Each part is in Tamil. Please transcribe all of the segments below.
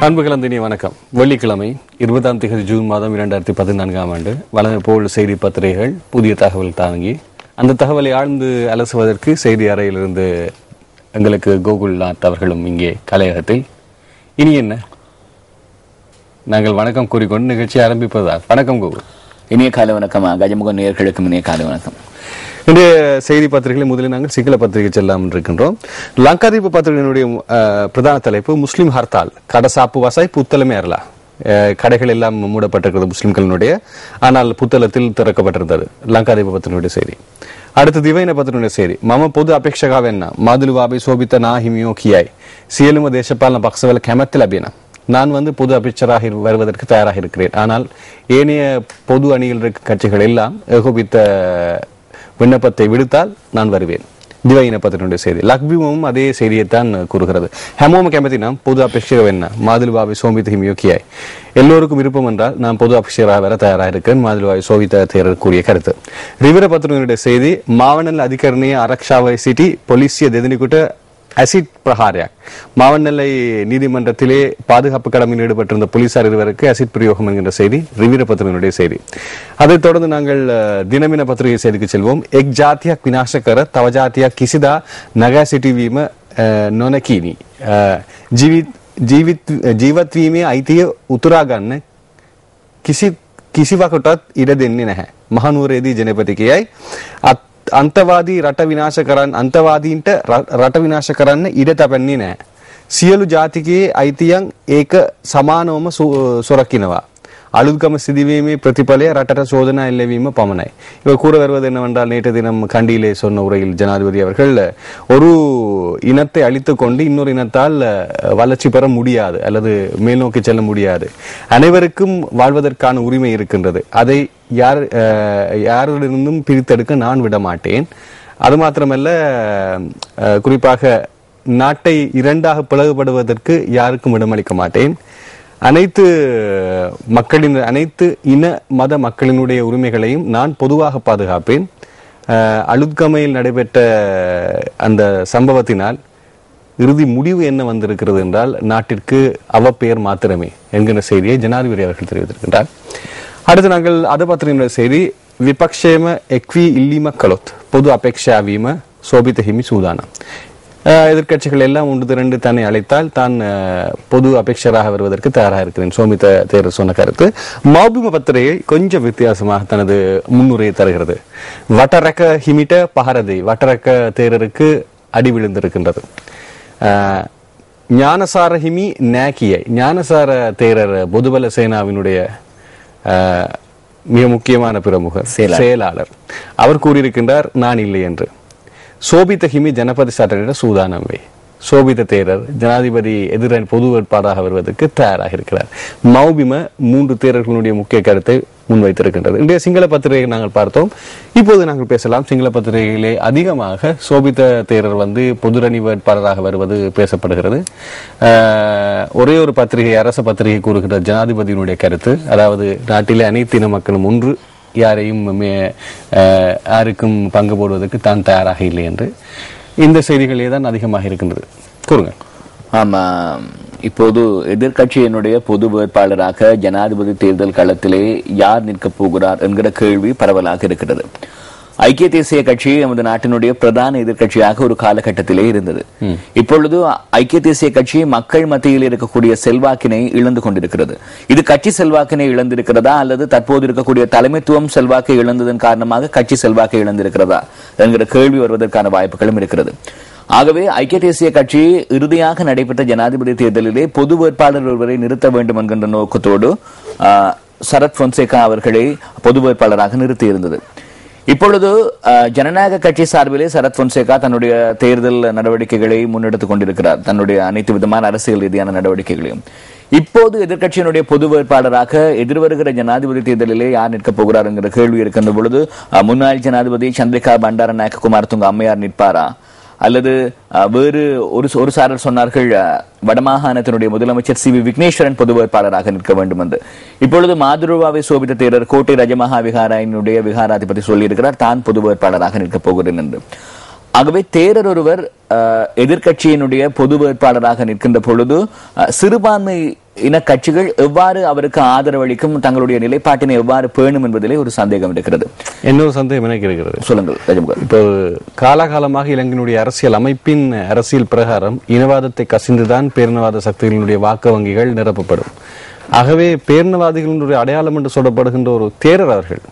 அன்பு கலந்தினிய வணக்கம். வெள்ளிக்கிழமை 20 ஜூன் மாதம் 2014 ஆண்டு வளமை போல் செய்தி பத்திரிகைகள் புதிய தகவல் தாங்கி அந்த தகவலை ஆழ்ந்து அலசுவதற்கு செய்தி அறையிலிருந்து எங்களுக்கு கோகுல்நாத் அவர்களும் இங்கே கலையகத்தில். இனி என்ன, நாங்கள் வணக்கம் கூறிக்கொண்டு நிகழ்ச்சி ஆரம்பிப்பதா? வணக்கம் கோகுல். இனிய காலை வணக்கம். கஜமுக நேயர்களுக்கும் இனிய காலை வணக்கம். இன்றைய செய்தி பத்திரிகைகளை முதலில் நாங்கள் சிங்கள பத்திரிகை செல்லாமல் இருக்கின்றோம். லங்காதீப பத்திரிகையினுடைய பிரதான தலைப்பு முஸ்லிம் ஹர்த்தால் கடசாப்பு வசாய் புத்தளமே அறலா. கடைகள் எல்லாம் மூடப்பட்டிருக்கிறது முஸ்லிம்களினுடைய, ஆனால் புத்தளத்தில் திறக்கப்பட்டிருந்தது. லங்காதீப பத்திரிகையுடைய செய்தி. அடுத்து திவைன பத்திரிகையுடைய செய்தி. மம பொது அபேட்சகாவென்ன மாதுலுவாபை சோபித்த நாஹிமியோ கியாய் சியலும தேசப்பாலன பக்சவல கெமத்தில் அபியன. நான் பொது அமைச்சராக வருவதற்கு தயாராக இருக்கிறேன், ஆனால் ஏனைய பொது அணியில் இருக்க கட்சிகள் எல்லாம் ஏகோபித்த விண்ணப்பத்தை விடுத்தால் நான் வருவேன். திவையின பத்திரிகையுடைய செய்தி. லக்பிமும் அதே செய்தியைத்தான் கூறுகிறது. ஹெமோம கேமத்தினா பொது அபேட்சகவென்ன மாதுலுவாவை சோபித்த ஹிமியோக்கியாய். எல்லோருக்கும் விருப்பம் என்றால் நான் பொது அபேட்சகராக வர தயாராக இருக்கிறேன். மாதுலுவாவை சோபித்த தேரர் கூறிய கருத்து. ரிவிர பத்திரிகையுடைய செய்தி. மாவனல் அதிகரணிய அரக்ஷாவை சிட்டி பொலிசிய தெதனிக்குட்ட அசிட் பிரஹாரியாக். மாவனல்லை நீதிமன்றத்திலே பாதுகாப்பு கடமையில் ஈடுபட்டிருந்த போலீசார் இருவருக்கு அசிட் பிரயோகம் என்கின்ற செய்தி ரிவிர பத்திரிகையுடைய செய்தி. அதைத் தொடர்ந்து நாங்கள் தினமின பத்திரிகை செய்திக்கு செல்வோம். எக் ஜாத்தியா விநாசகர தவஜாத்தியா கிசிதா நகா சிட்டி வீம நொனகீனி ජීවත්වීමේ අයිතිය උතුරා ගන්න කිසිවකටත් ඉඩ දෙන්නේ නැහැ. මහනුවරේදී ජනපති කියයි අන්තවාදී රට විනාශ කරන්න අන්තවාදීන්ට රට විනාශ කරන්න ඉඩ තබන්නේ නැහැ. සියලු ජාතිකයේ අයිතියන් ඒක සමානවම සොරකිනවා. அழுத்கம சிதிவீமே பிரதிபலைய ரட்டர சோதனா இல்லவீம பமனை. இவர் கூற வருவது என்னவென்றால், நேற்று தினம் கண்டியிலே சொன்ன உரையில் ஜனாதிபதி அவர்கள் ஒரு இனத்தை அழித்து கொண்டு இன்னொரு இனத்தால் வளர்ச்சி பெற முடியாது அல்லது மேல் நோக்கி செல்ல முடியாது. அனைவருக்கும் வாழ்வதற்கான உரிமை இருக்கின்றது. அதை யாரிடமிருந்தும் பிரித்தெடுக்க நான் விட மாட்டேன். அது மாத்திரமல்ல, குறிப்பாக நாட்டை இரண்டாக பிளவுபடுவதற்கு யாருக்கும் இடமளிக்க மாட்டேன். அனைத்து இன மத மக்களினுடைய உரிமைகளையும் நான் பொதுவாக பாதுகாப்பேன். அழுத்கமையில் நடைபெற்ற அந்த சம்பவத்தினால் இறுதி முடிவு என்ன வந்திருக்கிறது என்றால், நாட்டிற்கு அவப்பெயர் மாத்திரமே என்கிற செய்தியை ஜனாதிபதி அவர்கள் தெரிவித்திருக்கின்றார். அடுத்து நாங்கள் அதபத்திரிகையுடைய செய்தி. விபக்ஷேம எக்வி இல்லிம கலோத் பொது அபேட்சாவீம சோபித்த ஹிமி சூதானா. எதிர்கட்சிகள் எல்லாம் ஒன்று திரண்டு தன்னை அழைத்தால் தான் பொது அபேட்சராக வருவதற்கு தயாராக இருக்கிறேன், சோமித்த தேரர் சொன்ன கருத்து. மௌபிம பத்திரிகை கொஞ்சம் வித்தியாசமாக தனது முன்னுரையை தருகிறது. வட்டரக்க ஹிமிட்ட பஹரதை, வட்டரக்க தேரருக்கு அடி விழுந்திருக்கின்றது. ஞானசார ஹிமி நேக்கியை, ஞானசார தேரர் பொதுபல சேனாவினுடைய மிக முக்கியமான பிரமுகர் செயலாளர். அவர் கூறியிருக்கின்றார், நான் இல்லை என்று. சோபித்த ஹிமி ஜனபதி சாட்டரிட சூதானம்வே. சோபித்த தேரர் ஜனாதிபதி எதிர பொது வேட்பாளராக வருவதற்கு தயாராக இருக்கிறார். மௌபிம 3 தேரர்களுடைய முக்கிய கருத்தை முன்வைத்திருக்கின்றது. இன்றைய சிங்கள பத்திரிகை நாங்கள் பார்த்தோம். இப்போது நாங்கள் பேசலாம். சிங்கள பத்திரிகையிலே அதிகமாக சோபித்த தேரர் பொதுரணி வேட்பாளராக வருவது பேசப்படுகிறது. ஒரே ஒரு பத்திரிகை, அரச பத்திரிகை கூறுகிற ஜனாதிபதியினுடைய கருத்து, அதாவது நாட்டிலே அனைத்து இன மக்களும் ஒன்று, யாருக்கும் பங்கு போடுவதற்கு தான் தயாராக இல்லை என்று. இந்த செய்திகளே தான் அதிகமாக இருக்கின்றது. கூறுங்க. ஆமா, இப்போது எதிர்கட்சியினுடைய பொது வேட்பாளராக ஜனாதிபதி தேர்தல் களத்திலே யார் நிற்கப் போகிறார் என்கிற கேள்வி பரவலாக இருக்கிறது. ஐக்கிய தேசிய கட்சி நமது நாட்டினுடைய பிரதான எதிர்கட்சியாக ஒரு காலகட்டத்திலே இருந்தது. இப்பொழுது ஐக்கிய தேசிய கட்சி மக்கள் மத்தியில் இருக்கக்கூடிய செல்வாக்கினை இழந்து கொண்டிருக்கிறது. இது கட்சி செல்வாக்கினை இழந்திருக்கிறதா அல்லது தற்போது இருக்கக்கூடிய தலைமைத்துவம் செல்வாக்கை இழந்ததன் காரணமாக கட்சி செல்வாக்கை இழந்திருக்கிறதா என்கிற கேள்வி வருவதற்கான வாய்ப்புகளும் இருக்கிறது. ஆகவே ஐக்கிய தேசிய கட்சி இறுதியாக நடைபெற்ற ஜனாதிபதி தேர்தலிலே பொது வேட்பாளர் ஒருவரை நிறுத்த வேண்டும் என்கின்ற நோக்கத்தோடு சரத் பொன்சேகா அவர்களை பொது வேட்பாளராக நிறுத்தியிருந்தது. இப்பொழுது ஜனநாயக கட்சி சார்பிலே சரத் பொன்சேகா தன்னுடைய தேர்தல் நடவடிக்கைகளை முன்னெடுத்துக் கொண்டிருக்கிறார், தன்னுடைய அனைத்து விதமான அரசியல் ரீதியான நடவடிக்கைகளையும். இப்போது எதிர்கட்சியினுடைய பொது வேட்பாளராக எதிர்வருகிற ஜனாதிபதி தேர்தலிலே யார் நிற்கப் போகிறார் என்கிற கேள்வி இருக்கின்ற பொழுது, முன்னாள் ஜனாதிபதி சந்திரிகா பண்டாரநாயக்க குமாரதுங்க அம்மையார் நிற்பாரா அல்லது வேறு ஒரு சாரர் சொன்னார்கள் வடமாகாணத்தினுடைய முதலமைச்சர் சி வி விக்னேஸ்வரன் பொது வேட்பாளராக நிற்க வேண்டும் என்று. இப்பொழுது மாதுருவாவை சோபித்த தேரர் கோட்டை ரஜமகா விகாராயினுடைய விகாராதிபதி சொல்லியிருக்கிறார், தான் பொது வேட்பாளராக நிற்கப் போகிறேன் என்று. ஆகவே தேரர் ஒருவர் எதிர்கட்சியினுடைய பொது வேட்பாளராக நிற்கின்ற பொழுது சிறுபான்மை இன கட்சிகள் எவ்வாறு அவருக்கு ஆதரவளிக்கும், தங்களுடைய நிலைப்பாட்டினை எவ்வாறு பேணும் என்பதிலே ஒரு சந்தேகம் இருக்கிறது. இன்னொரு சந்தேகம் எனக்கு இருக்கிறது. சொல்லுங்கள் கஜமுகன். இப்போ காலாகாலமாக இலங்கையினுடைய அரசியல் அமைப்பின் அரசியல் பிரகாரம் இனவாதத்தை கசிந்துதான் பேரினவாத சக்திகளினுடைய வாக்கு வங்கிகள் நிரப்பப்படும். ஆகவே பேரினவாதிகளினுடைய அடையாளம் என்று சொல்லப்படுகின்ற ஒரு தேரர் அவர்கள்,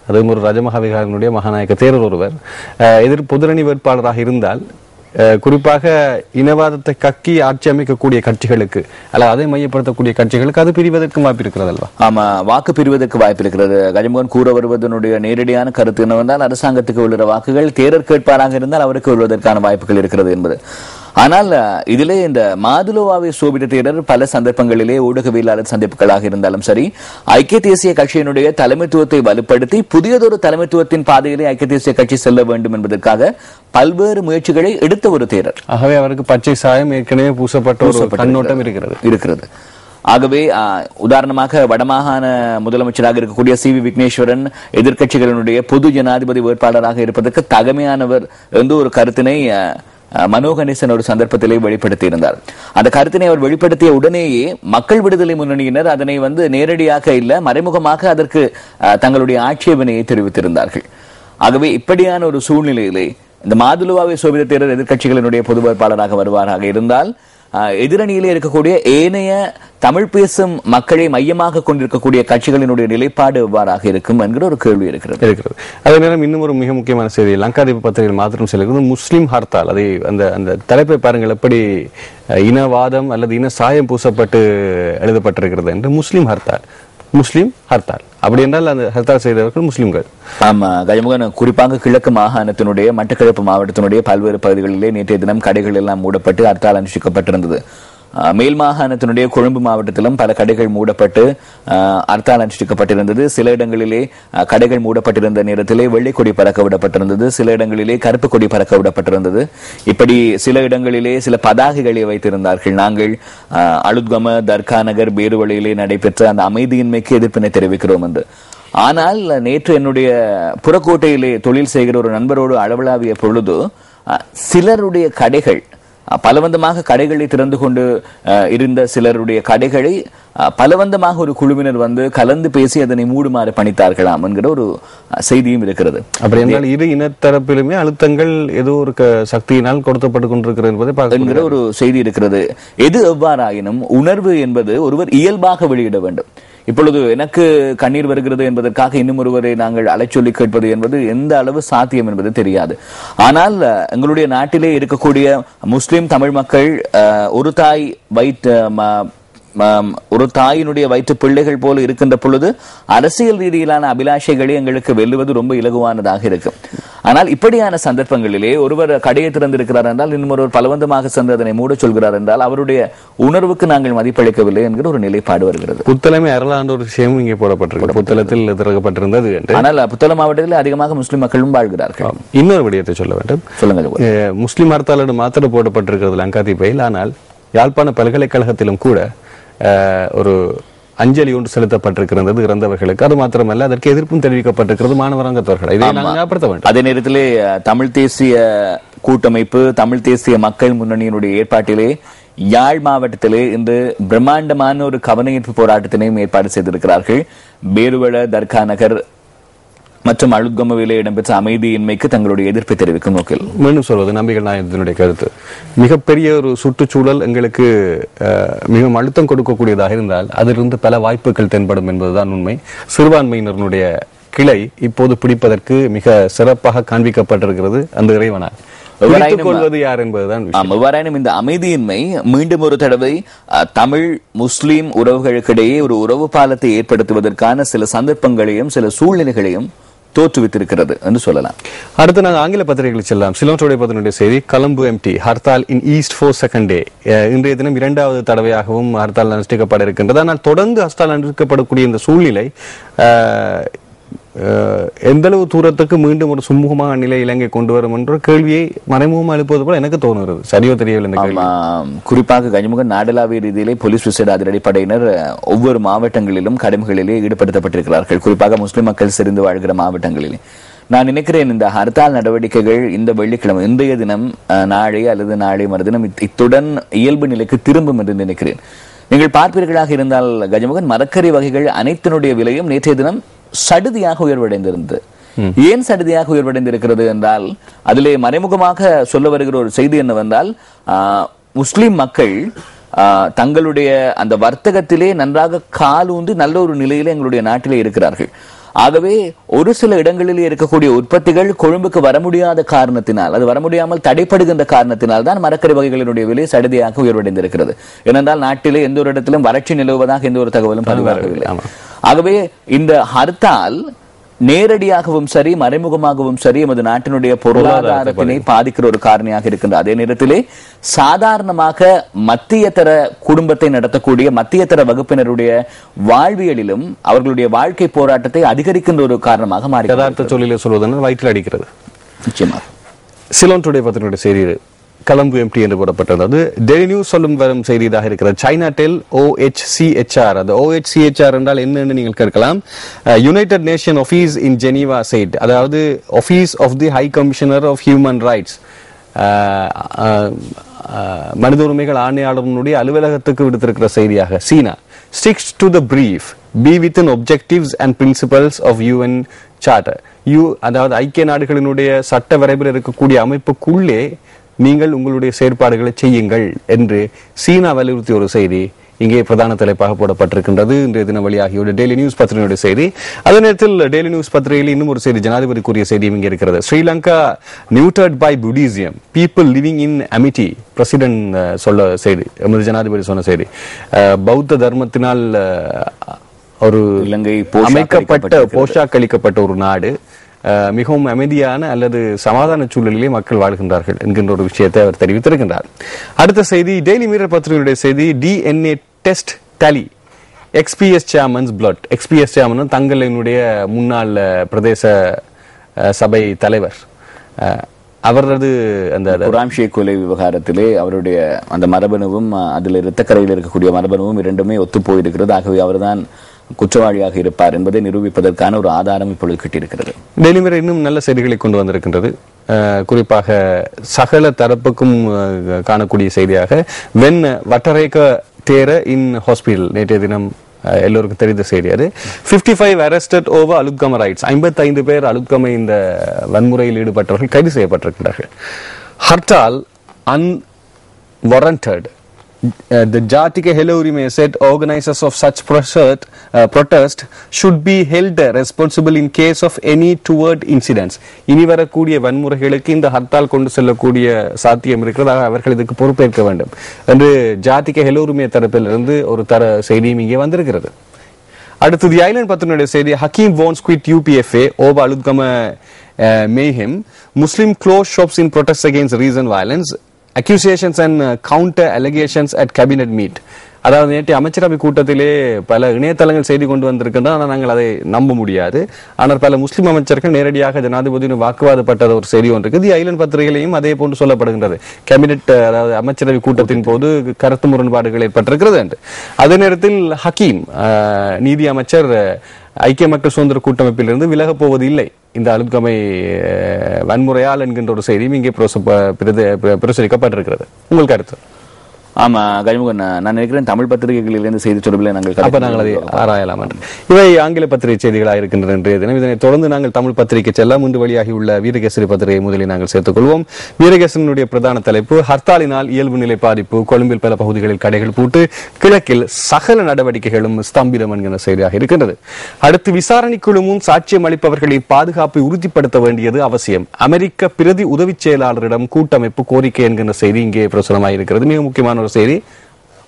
அதுவும் ஒரு ரஜமகாவிகாரனுடைய மகாநாயக்க தேரர் ஒருவர் பொதுரணி வேட்பாளராக இருந்தால் குறிப்பாக இனவாதத்தை கக்கி ஆட்சி அமைக்கக்கூடிய கட்சிகளுக்கு அல்ல அதை மையப்படுத்தக்கூடிய கட்சிகளுக்கு அது பிரிவதற்கு வாய்ப்பு இருக்கிறது அல்லவா? ஆமா, வாக்கு பிரிவதற்கு வாய்ப்பு இருக்கிறது. கஜமுகன் கூற வருவதனுடைய நேரடியான கருத்து என்னவென்றால், அரசாங்கத்துக்கு விழுற வாக்குகள் தேரர் கேட்பாராக இருந்தால் அவருக்கு விழுவதற்கான வாய்ப்புகள் இருக்கிறது என்பது. ஆனால் இதிலே இந்த மாதுலுவாவை சோபித்த தேரர் பல சந்தர்ப்பங்களிலே ஊடகவியலாளர் சந்திப்புகளாக இருந்தாலும் சரி, ஐக்கிய தேசிய கட்சியினுடைய தலைமைத்துவத்தை வலுப்படுத்தி புதியதொரு தலைமைத்துவத்தின் பாதையிலே ஐக்கிய தேசிய கட்சி செல்ல வேண்டும் என்பதற்காக பல்வேறு முயற்சிகளை எடுத்த ஒரு தேரர். ஆகவே அவருக்கு பச்சை சாயம் ஏற்கனவே பூசப்பட்ட ஒரு கண்ணோட்டம் இருக்கிறது. ஆகவே உதாரணமாக வடமாகாண முதலமைச்சராக இருக்கக்கூடிய சி வி விக்னேஸ்வரன் எதிர்க்கட்சிகளினுடைய பொது ஜனாதிபதி வேட்பாளராக இருப்பதற்கு தகமையானவர் என்று ஒரு கருத்தினை மனோகணேசன் ஒரு சந்தர்ப்பத்திலே வெளிப்படுத்தி இருந்தார். அந்த கருத்தினை அவர் வெளிப்படுத்திய உடனேயே மக்கள் விடுதலை முன்னணியினர் அதனை நேரடியாக இல்ல மறைமுகமாக அதற்கு தங்களுடைய ஆட்சேபனையை தெரிவித்திருந்தார்கள். ஆகவே இப்படியான ஒரு சூழ்நிலையிலே இந்த மாதுலுவாவை சோபித்த தேரர் எதிர்க்கட்சிகளினுடைய பொது வேட்பாளராக வருவாராக இருந்தால் எதிரணியிலே இருக்கக்கூடிய ஏனைய தமிழ் பேசும் மக்களை மையமாக கொண்டிருக்கக்கூடிய கட்சிகளினுடைய நிலைப்பாடு எவ்வாறாக இருக்கும் என்கிற ஒரு கேள்வி இருக்கிறது. அதே நேரம் இன்னும் ஒரு மிக முக்கியமான செய்தி லங்காதீப பத்திரிகையில் மாத்திரம் செல்கிறது முஸ்லிம் ஹர்த்தால். அதை அந்த தலைப்பை பாருங்கள், எப்படி இனவாதம் அல்லது இன சாயம் பூசப்பட்டு எழுதப்பட்டிருக்கிறது என்று. முஸ்லிம் ஹர்த்தால் அப்படி என்றால் அந்த ஹர்த்தால் செய்தவர்கள் முஸ்லிம்கள். ஆமா கஜமுகன், குறிப்பாக கிழக்கு மாகாணத்தினுடைய மட்டக்களப்பு மாவட்டத்தினுடைய பல்வேறு பகுதிகளிலே நேற்றைய தினம் கடைகள் எல்லாம் மூடப்பட்டு ஹர்த்தால் அனுஷ்டிக்கப்பட்டிருந்தது. மேல் மாகாணத்தினுடைய கொழும்பு மாவட்டத்திலும் பல கடைகள் மூடப்பட்டு ஹர்த்தால் அனுஷ்டிக்கப்பட்டிருந்தது. சில இடங்களிலே கடைகள் மூடப்பட்டிருந்த நேரத்திலே வெள்ளைக்கொடி பறக்க விடப்பட்டிருந்தது, சில இடங்களிலே கருப்பு கொடி பறக்க விடப்பட்டிருந்தது. இப்படி சில இடங்களிலே சில பதாகைகளை வைத்திருந்தார்கள். நாங்கள் அளுத்கம தர்கா நகர் பேருவழியிலே நடைபெற்ற அந்த அமைதியின்மைக்கு எதிர்ப்பினை தெரிவிக்கிறோம் என்று. ஆனால் நேற்று என்னுடைய புறக்கோட்டையிலே தொழில் செய்கிற ஒரு நண்பரோடு அளவலாவிய பொழுது சிலருடைய கடைகள் பலவந்தமாக கடைகளை திறந்து கொண்டு இருந்த சிலருடைய கடைகளை பலவந்தமாக ஒரு குழுவினர் கலந்து பேசி அதனை மூடுமாறு பணித்தார்களாம் என்கிற ஒரு செய்தியும் இருக்கிறது. அப்படி என்றால் இரு இனத்தரப்பிலுமே அழுத்தங்கள் ஏதோ ஒரு சக்தியினால் கொடுக்கப்பட்டு கொண்டிருக்கிறது என்கிற ஒரு செய்தி இருக்கிறது. எது எவ்வாறாயினும் உணர்வு என்பது ஒருவர் இயல்பாக வெளியிட வேண்டும். இப்பொழுது எனக்கு கண்ணீர் வருகிறது என்பதற்காக இன்னும் ஒருவரை நாங்கள் அலைச்சொல்லி கேட்பது என்பது எந்த அளவு சாத்தியம் என்பது தெரியாது. ஆனால் எங்களுடைய நாட்டிலே இருக்கக்கூடிய முஸ்லிம் தமிழ் மக்கள் ஒரு தாயினுடைய வயிற்று பிள்ளைகள் போல இருக்கின்ற பொழுது அரசியல் ரீதியிலான அபிலாஷைகளை எங்களுக்கு வெல்லுவது ரொம்ப இலகுவானதாக இருக்கும். ஆனால் இப்படியான சந்தர்ப்பங்களிலே ஒருவர் கடையை திறந்திருக்கிறார் என்றால் இன்னும் ஒருவர் பலவந்தமாக சென்று அதனை மூட சொல்கிறார் என்றால் அவருடைய உணர்வுக்கு நாங்கள் மதிப்பளிக்கவில்லை என்கிற ஒரு நிலைப்பாடு வருகிறது. புத்தளமே அறலாண்ட ஒரு விஷயமும் இங்கே போடப்பட்டிருக்கிறது, புத்தளத்தில் திறக்கப்பட்டிருந்தது. ஆனால் புத்தளம் மாவட்டத்தில் அதிகமாக முஸ்லிம் மக்களும் வாழ்கிறார்கள். இன்னொரு விடயத்தை சொல்ல வேண்டும். சொல்லுங்க. முஸ்லிம் ஹர்த்தாலோடு மாத்திரம் போடப்பட்டிருக்கிறது லங்காதீபையில். ஆனால் யாழ்ப்பாண பல்கலைக்கழகத்திலும் கூட ஒரு அஞ்சலி ஒன்று செலுத்தப்பட்டிருக்கிறது இறந்தவர்களுக்கு. அது மாத்திரமல்ல, அதற்கு எதிர்ப்பும் தெரிவிக்கப்பட்டிருக்கிறது மாணவரங்கத்தவர்கள். இதை நாங்கள் ஞாபகப்படுத்த வேண்டும். அதே நேரத்திலே தமிழ் தேசிய கூட்டமைப்பு, தமிழ் தேசிய மக்கள் முன்னணியினுடைய ஏற்பாட்டிலே யாழ் மாவட்டத்திலே இன்று பிரம்மாண்டமான ஒரு கவனஈர்ப்பு போராட்டத்தினையும் ஏற்பாடு செய்திருக்கிறார்கள். பேருவள தர்கா நகர் மற்றும் அளுத்கமவிலே இடம்பெற்ற அமைதியின்மைக்கு தங்களுடைய எதிர்ப்பை தெரிவிக்கும் நோக்கில். மீண்டும் சொல்வது நம்பிகள் நாயகத்தினுடைய கருத்து, மிகப்பெரிய ஒரு சுற்றுச்சூழல் எங்களுக்கு மிகவும் அழுத்தம் கொடுக்கக்கூடியதாக இருந்தால் அதிலிருந்து பல வாய்ப்புகள் தென்படும் என்பதுதான் உண்மை. சிறுபான்மையினருடைய கிளை இப்போது பிடிப்பதற்கு மிக சிறப்பாக காண்பிக்கப்பட்டிருக்கிறது அந்த இறைவனால். இந்த அமைதியின்மை மீண்டும் ஒரு தடவை தமிழ் முஸ்லிம் உறவுகளுக்கிடையே ஒரு உறவு பாலத்தை ஏற்படுத்துவதற்கான சில சந்தர்ப்பங்களையும் சில சூழ்நிலைகளையும் தோற்றுவித்திருக்கிறது என்று சொல்லலாம். அடுத்து நாங்கள் ஆங்கில பத்திரிகைகளுக்கு செல்லலாம். சிலோனுடைய பத்திரிகை செய்தி, Colombo empty hartal in east for second day. இன்றைய தினம் இரண்டாவது தடவையாகவும் ஹர்த்தால் அனுஷ்டிக்கப்பட இருக்கின்றது. ஆனால் தொடர்ந்து ஹர்த்தால் அனுஷ்டிக்கப்படக்கூடிய இந்த சூழ்நிலை எந்த அளவு தூரத்துக்கு மீண்டும் ஒரு சுமூகமான நிலை இலங்கை கொண்டு வரும் என்ற கேள்வியை மறைமுகமாக எழுப்புவது போல எனக்கு தோணுகிறது. சரியோ தெரியவில்லை. குறிப்பாக கனிமுக நாடளாவிய ரீதியிலே போலீஸ் விசேட அதிரடிப்படையினர் ஒவ்வொரு மாவட்டங்களிலும் கடமைகளிலே ஈடுபடுத்தப்பட்டிருக்கிறார்கள். குறிப்பாக முஸ்லிம் மக்கள் செறிந்து வாழ்கிற மாவட்டங்களிலே. நான் நினைக்கிறேன் இந்த ஹர்த்தால் நடவடிக்கைகள் இந்த வெள்ளிக்கிழமை இன்றைய தினம் நாளை அல்லது நாளை மறுதினம் இத்துடன் இயல்பு நிலைக்கு திரும்பும் என்று நினைக்கிறேன். நீங்கள் பார்ப்பீர்களாக இருந்தால் கஜமுகன், மரக்கறி வகைகள் அனைத்தினுடைய விலையும் நேற்றைய தினம் சடுதியாக உயர்வடைந்திருந்தது. ஏன் சடுதியாக உயர்வடைந்திருக்கிறது என்றால், அதிலே மறைமுகமாக சொல்ல வருகிற ஒரு செய்தி என்னவென்றால், முஸ்லிம் மக்கள் தங்களுடைய அந்த வர்த்தகத்திலே நன்றாக காலூன்றி நல்ல ஒரு நிலையிலே எங்களுடைய நாட்டிலே இருக்கிறார்கள். ஆகவே ஒரு சில இடங்களிலே இருக்கக்கூடிய உற்பத்திகள் கொழும்புக்கு வர முடியாத காரணத்தினால், அது வர முடியாமல் தடைப்படுகின்ற காரணத்தினால் தான் மரக்கறி வகைகளினுடைய விலை சடுதியாக உயர்வடைந்திருக்கிறது. ஏனென்றால் நாட்டிலே எந்த ஒரு இடத்திலும் வறட்சி நிலவுவதாக எந்த ஒரு தகவலும் பதிவாகவில்லை. ஆகவே இந்த ஹர்த்தால் நேரடியாகவும் சரி மறைமுகமாகவும் சரி எமது நாட்டினுடைய பொருளாதாரத்தினை பாதிக்கிற ஒரு காரணியாக இருக்கின்ற அதே நேரத்திலே சாதாரணமாக மத்தியதர குடும்பத்தை நடத்தக்கூடிய மத்தியதர வகுப்பினருடைய வாழ்வியலிலும் அவர்களுடைய வாழ்க்கை போராட்டத்தை அதிகரிக்கின்ற ஒரு காரணமாக மாறி யதார்த்த சொல்லிலே சொல்வதனால் வயிற்றில் அடிக்கிறது. நிச்சயமாக. சிலோன் டுடே பத்தினுடைய செய்தி கலம்பு எம்டி என்று போடப்பட்டது. டெய்லி நியூஸ் சொல்லும் வரும் செய்தியாக இருக்கிறது. சைனா டெல் OHCHR. அந்த OHCHR என்றால் என்னன்னு நீங்கள் கேட்கலாம். United Nation office in Geneva side, அதாவது office of the high commissioner of human rights, மனித உரிமைகள் ஆணையாளருடைய அலுவலகத்துக்கு விடுத்திருக்கிற செய்தியாக, சீனா sticks to the brief, be within objectives and principles of UN Charter. அதாவது ஐக்கிய நாடுகளினுடைய சட்ட வரைபில் இருக்கக்கூடிய அமைப்புக்குள்ளே நீங்கள் உங்களுடைய செயற்பாடுகளை செய்யுங்கள் என்று சீனா வலியுறுத்திய ஒரு செய்தி இங்கே பிரதான தலைப்பாக போடப்பட்டிருக்கின்றது. இன்றைய தினம் வெளியாகியுள்ள டெய்லி நியூஸ் பத்திரிகையுடைய செய்தி. அதே நேரத்தில் டெய்லி நியூஸ் பத்திரிகையில் இன்னும் ஒரு செய்தி, ஜனாதிபதி கூறிய செய்தியும் இங்கே இருக்கிறது. Sri Lanka nurtured by Buddhism, people living in amity. President சொல்ல செய்தி, எமது ஜனாதிபதி சொன்ன செய்தி. பௌத்த தர்மத்தினால் ஒரு இலங்கை அமைக்கப்பட்ட போஷாக்களிக்கப்பட்ட ஒரு நாடு மிகவும் அமைதியான அல்லது சமாதான சூழலிலே மக்கள் வாழ்கின்றார்கள் என்கின்ற ஒரு விஷயத்தை அவர் தெரிவித்திருக்கின்றார். அடுத்த செய்தி டெய்லி மிரர் பத்திரிகையுடைய செய்தி. DNA test tally, XPS chairman's blood. XPS chairman தங்களினுடைய முன்னாள் பிரதேச சபை தலைவர். அவரது அந்த குராம் ஷேக் கொலை விவகாரத்திலே அவருடைய அந்த மரபணுவும் அதில் இரத்தக்கரையில் இருக்கக்கூடிய மரபணுவும் இரண்டுமே ஒத்து போயிருக்கிறது. ஆகவே அவர்தான் குற்றவாளியாக இருப்பார் என்பதை நிரூபிப்பதற்கான ஒரு ஆதாரம் இப்பொழுது கிட்டிருக்கிறது. டெய்லி மிரர் இன்னும் நல்ல செய்திகளை கொண்டு வந்திருக்கின்றது. குறிப்பாக சகல தரப்புக்கும் காணக்கூடிய செய்தியாக வென் வட்டரேக தேர இன் ஹாஸ்பிட்டல், நேற்றைய தினம் எல்லோருக்கும் தெரிந்த செய்தி அது. 55 arrested over அலுத்கம ரைட்ஸ். 55 பேர் அலுத்கம இந்த வன்முறையில் ஈடுபட்டவர்கள் கைது செய்யப்பட்டிருக்கின்றார்கள். Hartal unwarranted. The Jatika Helurime said organizers of such protest should be held responsible in case of any toward incidents. இனி வரக்கூடிய வன்முறைகளுக்கு இந்த ஹர்த்தால் கொண்டு செல்லக்கூடிய சாத்தியம் இருக்கிறதாக அவர்கள் இதுக்கு பொறுப்பேற்க வேண்டும் என்று ஜாதிக ஹெலோருமே தரப்பிலிருந்து ஒரு செய்தியும் இங்கே வந்திருக்கிறது. அடுத்து தி ஐலண்ட் பத்தினுடைய செய்தி. Hakeem won't quit UPFA over Aluthgama mayhem. Muslim close shops in protest against recent violence. Accusations and counter allegations at cabinet meet. அதாவது நேற்று அமைச்சரவை கூட்டத்திலே பல இணையதளங்கள் செய்தி கொண்டு வந்திருக்கின்றன. ஆனால் நாங்கள் அதை நம்ப முடியாது. ஆனால் பல முஸ்லிம் அமைச்சர்கள் நேரடியாக ஜனாதிபதியுடன் வாக்குவாதப்பட்டது ஒரு செய்தி ஒன்று இருக்குது. ஐலண்ட் பத்திரிகையிலையும் அதே போன்று சொல்லப்படுகின்றது. கேபினெட் அதாவது அமைச்சரவை கூட்டத்தின் போது கருத்து முரண்பாடுகள் ஏற்பட்டிருக்கிறது என்று. அதே நேரத்தில் ஹக்கீம் நீதி அமைச்சர் ஐக்கிய மக்கள் சுதந்திர கூட்டமைப்பிலிருந்து விலகப் போவது இல்லை இந்த அலுத்கமை வன்முறையால் என்கின்ற ஒரு செய்தியும் இங்கே பிரசுரிக்கப்பட்டிருக்கிறது. உங்கள் கருத்து? ஆமா கஜமுகன், நான் நினைக்கிறேன் தமிழ் பத்திரிகைகளிலிருந்து செய்தி தொடர்பில் நாங்கள் அதை ஆராயலாம் என்று. இவை ஆங்கில பத்திரிகை செய்திகளாக இருக்கின்றன இன்றைய தினம். இதனை தொடர்ந்து நாங்கள் தமிழ் பத்திரிகை செல்ல முன்பு வெளியாகியுள்ள வீரகேசரி பத்திரிகை முதலில் நாங்கள் சேர்த்துக் கொள்வோம். வீரகேசனுடைய பிரதான தலைப்பு ஹர்த்தாலினால் இயல்பு நிலை பாதிப்பு, கொழும்பில் பல பகுதிகளில் கடைகள் பூட்டு, கிழக்கில் சகல நடவடிக்கைகளும் ஸ்தம்பிதம் என்கிற செய்தியாக இருக்கின்றது. அடுத்து விசாரணை குழுவும் சாட்சியம் அளிப்பவர்களின் பாதுகாப்பை உறுதிப்படுத்த வேண்டியது அவசியம், அமெரிக்க பிரதி உதவி செயலாளரிடம் கூட்டமைப்பு கோரிக்கை என்கிற செய்தி இங்கே பிரசுரமாக இருக்கிறது. மிக முக்கியமான ஒரு செய்தி.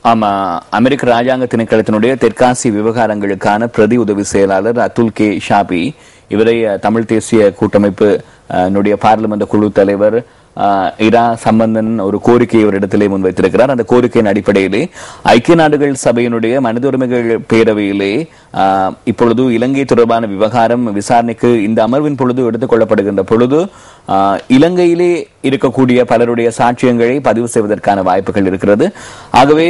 ஆமா, அமெரிக்க ராஜாங்க திணைக்களத்தினுடைய தெற்காசிய விவகாரங்களுக்கான பிரதி உதவி செயலாளர் அதுல் கே ஷாபி, இவரை தமிழ் தேசிய கூட்டமைப்பு பார்லிமெண்ட் குழு தலைவர் இரா சம்பந்தன் ஒரு கோரிக்கையை ஒரு இடத்திலே முன்வைத்திருக்கிறார். அந்த கோரிக்கையின் அடிப்படையிலே ஐக்கிய நாடுகள் சபையினுடைய மனித உரிமைகள் பேரவையிலே இப்பொழுது இலங்கை தொடர்பான விவகாரம் விசாரணைக்கு இந்த அமர்வின் பொழுது எடுத்துக் கொள்ளப்படுகின்ற பொழுது இலங்கையிலே இருக்கக்கூடிய பலருடைய சாட்சியங்களை பதிவு செய்வதற்கான வாய்ப்புகள் இருக்கிறது. ஆகவே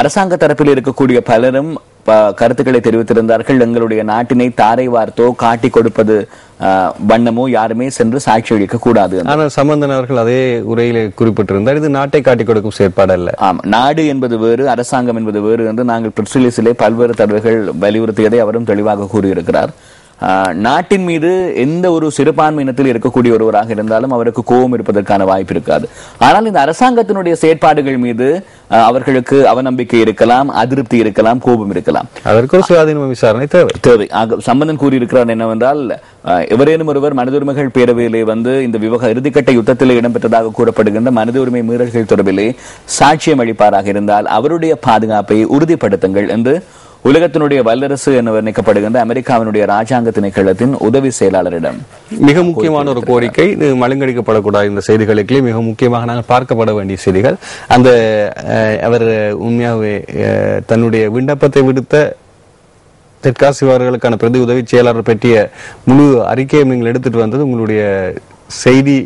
அரசாங்க தரப்பில் இருக்கக்கூடிய பலரும் கருத்துக்களை தெரிவித்திருந்தார்கள். எங்களுடைய நாட்டினை தாரை வார்த்தோ காட்டி கொடுப்பது வண்ணமோ யாருமே சென்று சாட்சி அளிக்க கூடாது. ஆனால் சம்பந்தன் அவர்கள் அதே உரையிலே குறிப்பிட்டிருந்தார், இது நாட்டை காட்டி கொடுக்கும் செயற்பாடு அல்ல. ஆம், நாடு என்பது வேறு, அரசாங்கம் என்பது வேறு என்று நாங்கள் பிரஸ்லிஸிலே பல்வேறு தடவைகள் வலியுறுத்தியதை அவரும் தெளிவாக கூறியிருக்கிறார். நாட்டின் மீது எந்த ஒரு சிறுபான்மை இனத்தில் இருக்கக்கூடிய ஒருவராக இருந்தாலும் அவருக்கு கோபம் இருப்பதற்கான வாய்ப்பு இருக்காது. ஆனால் இந்த அரசாங்கத்தினுடைய செயற்பாடுகள் மீது அவர்களுக்கு அவநம்பிக்கை இருக்கலாம், அதிருப்தி இருக்கலாம், கோபம் இருக்கலாம். அதற்கு ஒரு சுயாதீன விசாரணை தேவை. சம்பந்தன் கூறியிருக்கிறார் என்னவென்றால், எவரேனும் ஒருவர் மனித உரிமைகள் பேரவையிலே வந்து இந்த இறுதிக்கட்ட யுத்தத்தில் இடம்பெற்றதாக கூறப்படுகின்ற மனித உரிமை மீறல்கள் தொடர்பிலே சாட்சியம் அளிப்பாராக இருந்தால் அவருடைய பாதுகாப்பை உறுதிப்படுத்துங்கள் என்று உலகத்தினுடைய வல்லரசு என வர்ணிக்கப்படுகின்ற அமெரிக்காவினுடைய ராஜாங்க திணைக்களத்தின் உதவி செயலாளரிடம் மிக முக்கியமான ஒரு கோரிக்கை, மழுங்கடிக்கப்படக்கூடாது இந்த செய்திகளுக்கு மிக முக்கியமாக நாங்கள் பார்க்கப்பட வேண்டிய செய்திகள். அந்த அவர் உண்மையாகவே தன்னுடைய விண்ணப்பத்தை விடுத்த தெற்காசியவர்களுக்கான பிரதி உதவி செயலாளர் பற்றிய முழு அறிக்கையை நீங்கள் எடுத்துட்டு வந்தது உங்களுடைய செய்தி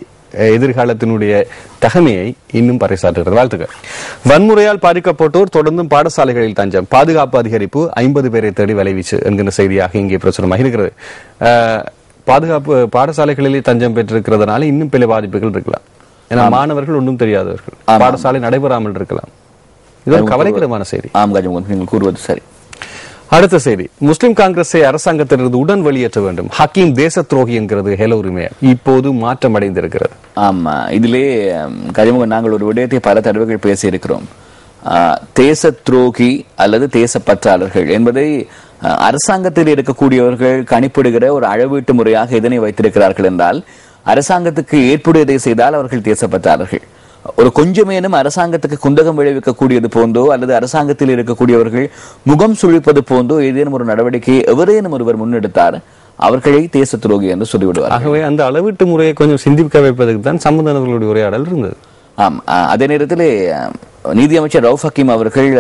எதிர்காலத்தினுடைய தகமையை இன்னும் பறைசாற்றுகிறது. வாழ்த்துக்கள். வன்முறையால் பாதிக்கப்பட்டோர் தொடர்ந்தும் பாடசாலைகளில் தஞ்சம், பாதுகாப்பு அதிகரிப்பு, 50 பேரை தேடி வலைவீச்சு என்கிற செய்தியாக இங்கே பிரசுரமாக இருக்கிறது. பாதுகாப்பு பாடசாலைகளிலே தஞ்சம் பெற்றிருக்கிறதுனால இன்னும் பல பாதிப்புகள் இருக்கலாம். ஏன்னா மாணவர்கள் ஒன்றும் தெரியாதவர்கள், பாடசாலை நடைபெறாமல் இருக்கலாம். இது ஒரு கவலைக்கிடமான செய்தி. நீங்கள் கூறுவது சரி. அடுத்த செய்தி, முஸ்லிம் காங்கிரஸை அரசாங்கத்திலிருந்து உடன் வெளியேற்ற வேண்டும். ஹக்கீம் தேச துரோகி என்கிறது ஹெல உரிமை இப்போது மாற்றம் அடைந்திருக்கிறது. ஆமா, இதிலே கஜமுக நாங்கள் ஒரு விடயத்தை பல தடவைகள் பேசியிருக்கிறோம். தேச துரோகி அல்லது தேசப்பற்றாளர்கள் என்பதை அரசாங்கத்தில் இருக்கக்கூடியவர்கள் கணிப்பிடுகிற ஒரு அளவீட்டு முறையாக இதனை வைத்திருக்கிறார்கள் என்றால், அரசாங்கத்துக்கு ஏற்புடையதை செய்தால் அவர்கள் தேசப்பற்றாளர்கள். ஒரு கொஞ்சமேனும் அரசாங்கத்துக்கு குந்தகம் விளைவிக்கக்கூடியது போன்றோ அல்லது அரசாங்கத்தில் இருக்கக்கூடியவர்கள் முகம் சுழிப்பது போன்றோ ஏதேனும் ஒரு நடவடிக்கையை எவரேனும் ஒருவர் முன்னெடுத்தார் அவர்களை தேச துரோகி என்று சொல்லிவிடுவார். ஆகவே அந்த அளவீட்டு முறையை கொஞ்சம் சிந்திக்க வைப்பதற்கு தான் சம்பந்தர்களுடைய உரையாடல் இருந்தது. ஆம், அதே நேரத்திலே நீதியமைச்சர் ரவுஃப் ஹக்கீம் அவர்கள்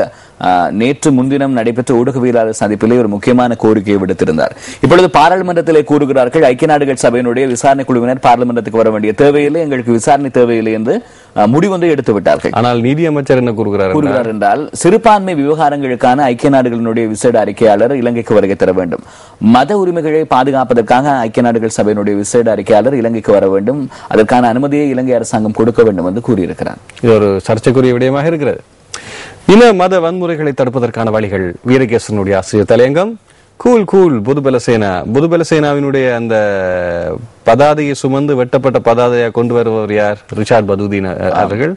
நேற்று முன்தினம் நடைபெற்ற ஊடகவியலாளர் சந்திப்பிலே ஒரு முக்கியமான கோரிக்கையை விடுத்திருந்தார். இப்பொழுது பாராளுமன்றத்திலே கூறுகிறார்கள், ஐக்கிய நாடுகள் சபையினுடைய விசாரணை குழுவினர் பார்லிமெண்டத்துக்கு வர வேண்டிய தேவையில்லை, எங்களுக்கு விசாரணை தேவையில்லை என்று முடிவொன்றை எடுத்து விட்டார்கள். ஆனால் நீதியமைச்சர் என்ன கூறுகிறார் என்றால், சிறுபான்மை விவகாரங்களுக்கான ஐக்கிய நாடுகளினுடைய விசேட அறிக்கையாளர் இலங்கைக்கு வருகை தர வேண்டும். மத உரிமைகளை பாதுகாப்பதற்காக ஐக்கிய நாடுகள் சபையினுடைய விசேட அறிக்கையாளர் இலங்கைக்கு வர வேண்டும். அதற்கான அனுமதியை இலங்கை அரசாங்கம் கொடுக்க வேண்டும் என்று கூறியிருக்கிறார். இது ஒரு சர்ச்சைக்குரிய விடயமாக இருக்கிறது. இன மத வன்முறைகளை தடுப்பதற்கான வழிகள். வீரகேசனுடைய ஆசிரியர் தலையங்கம். கூல் பொதுபலசேனாவினுடைய அந்த பதாதையை சுமந்து வெட்டப்பட்ட பதாதையை கொண்டு வருபவர் யார்? ரிஷாட் பதுதீன் அவர்கள்.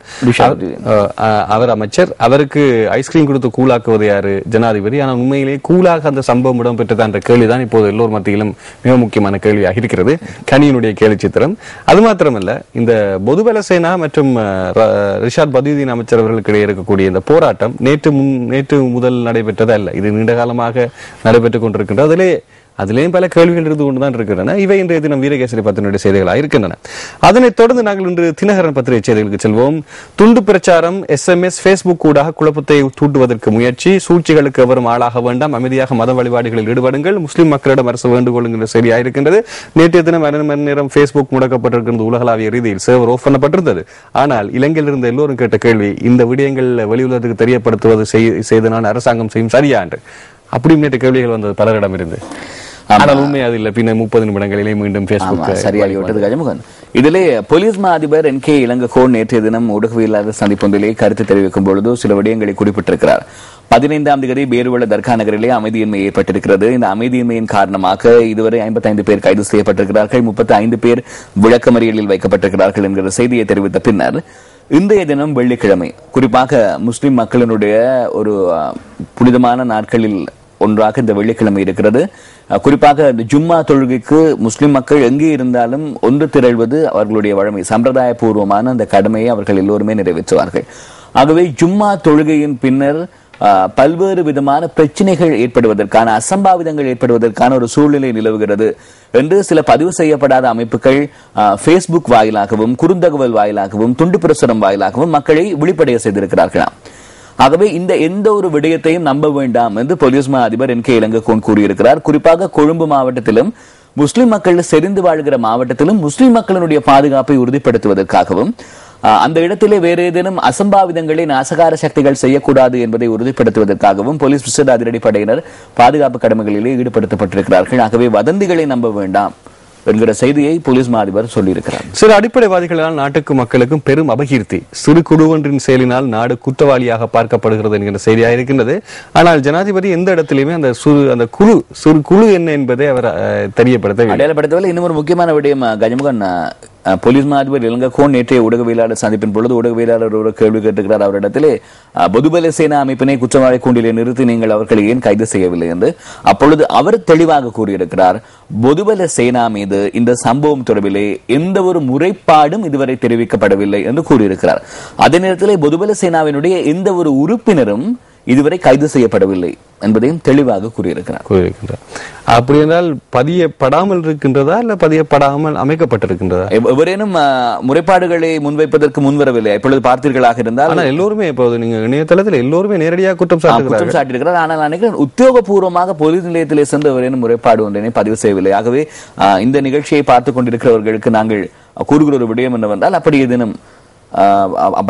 அவர் அமைச்சர். அவருக்கு ஐஸ்கிரீம் கொடுத்து கூலாக்குவது யாரு? ஜனாதிபதி. ஆனால் உண்மையிலேயே கூலாக அந்த சம்பவம் இடம்பெற்றதா என்ற கேள்விதான் இப்போது எல்லோர் மத்தியிலும் மிக முக்கியமான கேள்வியாக இருக்கிறது. கனியினுடைய கேள்வி சித்திரம். அது மாத்திரமல்ல, இந்த பொதுபலசேனா மற்றும் ரிஷாட் பதுதீன் அமைச்சர் அவர்களுக்கு இடையே இருக்கக்கூடிய இந்த போராட்டம் நேற்று முதல் நடைபெற்றது அல்ல. இது நீண்ட காலமாக நடைபெற்றுக் கொண்டிருக்கின்றது. அதிலேயும் பல கேள்விகள் இருந்து கொண்டுதான் இருக்கின்றன. இவை இன்றைய தினம் வீரகேசரி பத்திரிகையுடைய செய்திகளாக இருக்கின்றன. அதனைத் தொடர்ந்து நாங்கள் இன்று தினகரன் பத்திரிகை செய்திகளுக்கு செல்வோம். துண்டு பிரச்சாரம், SMS, Facebook ஊடாக குழப்பத்தை தூண்டுவதற்கு முயற்சி, சூழ்ச்சிகளுக்கு எவரும் ஆளாக வேண்டாம், அமைதியாக மத வழிபாடுகளில் ஈடுபடுங்கள், முஸ்லிம் மக்களிடம் அரசு வேண்டுகோள் என்கிற செய்தியாக இருக்கின்றது. நேற்றைய தினம் 2 மணி நேரம் Facebook முடக்கப்பட்டிருக்கிறது. உலகளாவிய ரீதியில் சேவர் ஆஃப் பண்ணப்பட்டிருந்தது. ஆனால் இலங்கையில் இருந்த எல்லோரும் கேட்ட கேள்வி, இந்த விடயங்கள் வெளியுலகத்துக்கு தெரியப்படுத்துவது செய்தனால் அரசாங்கம் செய்யும் சரியா என்று. அப்படி நேற்று கேள்விகள் வந்தது பலரிடம் இருந்து. ஆனால் உண்மை அது இல்லை. பின்னர் 30 நிமிடங்களிலே மீண்டும் சரியாகிவிட்டது. கஜமுகன், இதிலே போலீஸ் மா அதிபர் NK இளங்கோவன் நேற்றைய தினம் ஊடகவியலாளர் சந்திப்பொன்றிலே கருத்து தெரிவிக்கும் பொழுது சில விடயங்களை குறிப்பிட்டிருக்கிறார். 15ஆம் தேதி பேருவள தர்கா நகரிலே அமைதியின்மை ஏற்பட்டிருக்கிறது. இந்த அமைதியின்மையின் காரணமாக இதுவரை 55 பேர் கைது செய்யப்பட்டிருக்கிறார்கள், 35 பேர் விளக்கமறியலில் வைக்கப்பட்டிருக்கிறார்கள் என்கிற செய்தியை தெரிவித்த பின்னர் இன்றைய தினம் வெள்ளிக்கிழமை, குறிப்பாக முஸ்லிம் மக்களினுடைய ஒரு புனிதமான நாட்களில் ஒன்றாக இந்த வெள்ளிக்கிழமை இருக்கிறது. குறிப்பாக இந்த ஜும்மா தொழுகைக்கு முஸ்லிம் மக்கள் எங்கே இருந்தாலும் ஒன்று திரள்வது அவர்களுடைய வழமை, சம்பிரதாய பூர்வமான அந்த கடமையை அவர்கள் எல்லோருமே நிறைவேற்றுவார்கள். ஆகவே ஜும்மா தொழுகையின் பின்னர் பல்வேறு விதமான பிரச்சனைகள் ஏற்படுவதற்கான, அசம்பாவிதங்கள் ஏற்படுவதற்கான ஒரு சூழ்நிலை நிலவுகிறது என்று சில பதிவு செய்யப்படாத அமைப்புகள் Facebook வாயிலாகவும் குறுந்தகவல் வாயிலாகவும் துண்டு பிரசுரம் வாயிலாகவும் மக்களை விழிப்படைய செய்திருக்கிறார்களாம். ஆகவே இந்த எந்த ஒரு விடயத்தையும் நம்ப வேண்டாம் என்று போலீஸ் மா அதிபர் NK இளங்கோவன் கூறியிருக்கிறார். குறிப்பாக கொழும்பு மாவட்டத்திலும் முஸ்லிம் மக்கள் செறிந்து வாழ்கிற மாவட்டத்திலும் முஸ்லிம் மக்களினுடைய பாதுகாப்பை உறுதிப்படுத்துவதற்காகவும் அந்த இடத்திலே வேறு ஏதேனும் அசம்பாவிதங்களை நாசகார சக்திகள் செய்யக்கூடாது என்பதை உறுதிப்படுத்துவதற்காகவும் போலீஸ் விசேட அதிரடி படையினர் பாதுகாப்பு கடமைகளிலே ஈடுபடுத்தப்பட்டிருக்கிறார்கள். ஆகவே வதந்திகளை நம்ப வேண்டாம் என்கிற செய்தியை போலீஸ் மா அதிபர் சொல்லியிருக்கிறார். சில அடிப்படைவாதிகளால் நாட்டுக்கும் மக்களுக்கும் பெரும் அபகீர்த்தி, சிறு குழு ஒன்றின் செயலினால் நாடு குற்றவாளியாக பார்க்கப்படுகிறது என்கிற செய்தியாக இருக்கின்றது. ஆனால் ஜனாதிபதி எந்த இடத்திலுமே அந்த சிறு குழு என்ன என்பதை அவர் அடையாளப்படுத்தவில்லை. இன்னும் ஒரு முக்கியமான விடயம் கஜமுகன், போலீஸ் மா அதிபர் இலங்கை நேற்றைய ஊடகவியலாளர் சந்திப்பின் பொழுது ஊடகவியலாளர் ஒரு கேள்வி கேட்டிருக்கிறார் அவரிடத்திலே, பொதுபல சேனா அமைப்பினை குற்றவாளி கூண்டிலே நிறுத்தி நீங்கள் அவர்களை ஏன் கைது செய்யவில்லை என்று. அப்பொழுது அவர் தெளிவாக கூறியிருக்கிறார், பொதுபல சேனா மீது இந்த சம்பவம் தொடர்பிலே எந்த ஒரு முறைப்பாடும் இதுவரை தெரிவிக்கப்படவில்லை என்று கூறியிருக்கிறார். அதே நேரத்திலே பொதுபல சேனாவினுடைய எந்த ஒரு உறுப்பினரும் இதுவரை கைது செய்யப்படவில்லை என்பதையும் தெளிவாக கூறியிருக்கிறார். அப்படி என்றால் பதியப்படாமல் இருக்கின்றதா இல்ல பதியப்படாமல் அமைக்கப்பட்டிருக்கின்றதா? எவரேனும் முறைப்பாடுகளை முன்வைப்பதற்கு முன்வரவில்லை. இப்பொழுது பார்த்தீர்களாக இருந்தால் ஆனால் எல்லோருமே இப்போது நீங்க இணையதளத்தில் எல்லோருமே நேரடியாக குற்றம் சாட்டியிருக்கிறார். ஆனால் நினைக்கிறேன் உத்தியோகபூர்வமாக போலீஸ் நிலையத்திலே சென்று எவரேனும் முறைப்பாடு ஒன்றினை பதிவு செய்யவில்லை. ஆகவே இந்த நிகழ்ச்சியை பார்த்துக் கொண்டிருக்கிறவர்களுக்கு நாங்கள் கூறுகிற ஒரு விடயம் என்னவென்றால், அப்படி ஏதேனும்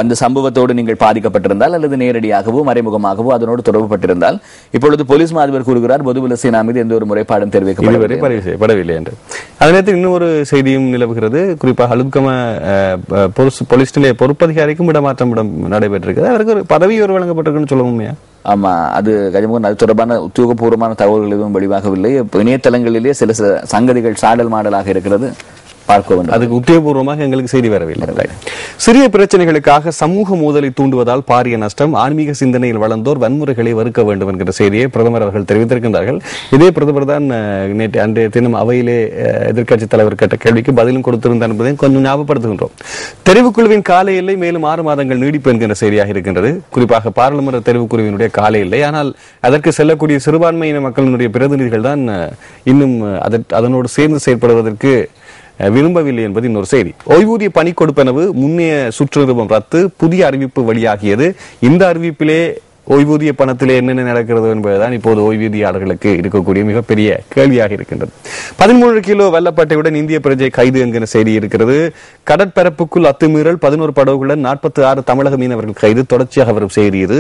அந்த சம்பவத்தோடு நீங்கள் பாதிக்கப்பட்டிருந்தால் அல்லது நேரடியாகவோ மறைமுகமாகவோ அதனோடு தொடர்புபட்டிருந்தால், இப்பொழுது போலீஸ் மா அதிபர் கூறுகிறார் பொதுபல சேனா மீது எந்த ஒரு முறைப்பாடும் தெரிவிக்கப்படவில்லை என்று. அதே நேரத்தில் இன்னொரு செய்தியும் நிலவுகிறது. குறிப்பாக அலுத்கம போலீஸ் நிலைய பொறுப்பதிகாரிக்கும் இடமாற்றம் நடைபெற்றிருக்கிறது. அவருக்கு ஒரு பதவி வழங்கப்பட்டிருக்குன்னு சொல்லுவோம். ஆமா, அது கஜமுகன் அது தொடர்பான உத்தியோகபூர்வமான தகவல்கள் எதுவும் வெளிவாகவில்லை. இணையதளங்களிலே சில சங்கதிகள் சாடல் மாடலாக இருக்கிறது. அதுக்கு உத்தியோகபூர்வமாக எங்களுக்கு செய்தி வரவில்லை. சிறிய பிரச்சனைகளுக்காக சமூக மோதலை தூண்டுவதால் பாரிய நஷ்டம், ஆன்மீக சிந்தனையில் வளர்ந்தோர் வன்முறைகளை வறுக்க வேண்டும் என்கிற செய்தியை பிரதமர் அவர்கள் தெரிவித்திருக்கின்றார்கள். இதே பிரதமர் தான் நேற்று அன்றைய தினம் அவையிலே எதிர்க்கட்சித் தலைவர் கேட்ட கேள்விக்கு பதிலும் கொடுத்திருந்தார் என்பதை கொஞ்சம் ஞாபகப்படுத்துகின்றோம். தெரிவுக்குழுவின் கால எல்லை மேலும் 6 மாதங்கள் நீடிப்பு என்கிற செய்தியாக இருக்கின்றது. குறிப்பாக பாராளுமன்ற தெரிவுக்குழுவினுடைய கால எல்லை. ஆனால் அதற்கு செல்லக்கூடிய சிறுபான்மையின மக்களினுடைய பிரதிநிதிகள் தான் இன்னும் அதனோடு சேர்ந்து செயற்படுவதற்கு விரும்பவில்லை என்பது இன்னொரு செய்தி. ஓய்வூதிய பணி கொடுப்பனவு முன்னைய சுற்றுநிறுவனம் ரத்து, புதிய அறிவிப்பு வெளியாகியது. இந்த அறிவிப்பிலே ஓய்வூதிய பணத்திலே என்னென்ன நடக்கிறது என்பதுதான் இப்போது ஓய்வூதியாளர்களுக்கு இருக்கக்கூடிய மிகப்பெரிய கேள்வியாக இருக்கின்றது. 13 கிலோ வெள்ளப்பட்டையுடன் இந்திய பிரஜை கைது என்கிற செய்தி இருக்கிறது. கடற்பரப்புக்குள் அத்துமீறல், 11 படகுகளுடன் 46 தமிழக மீனவர்கள் கைது, தொடர்ச்சியாக வரும் செய்தி இது.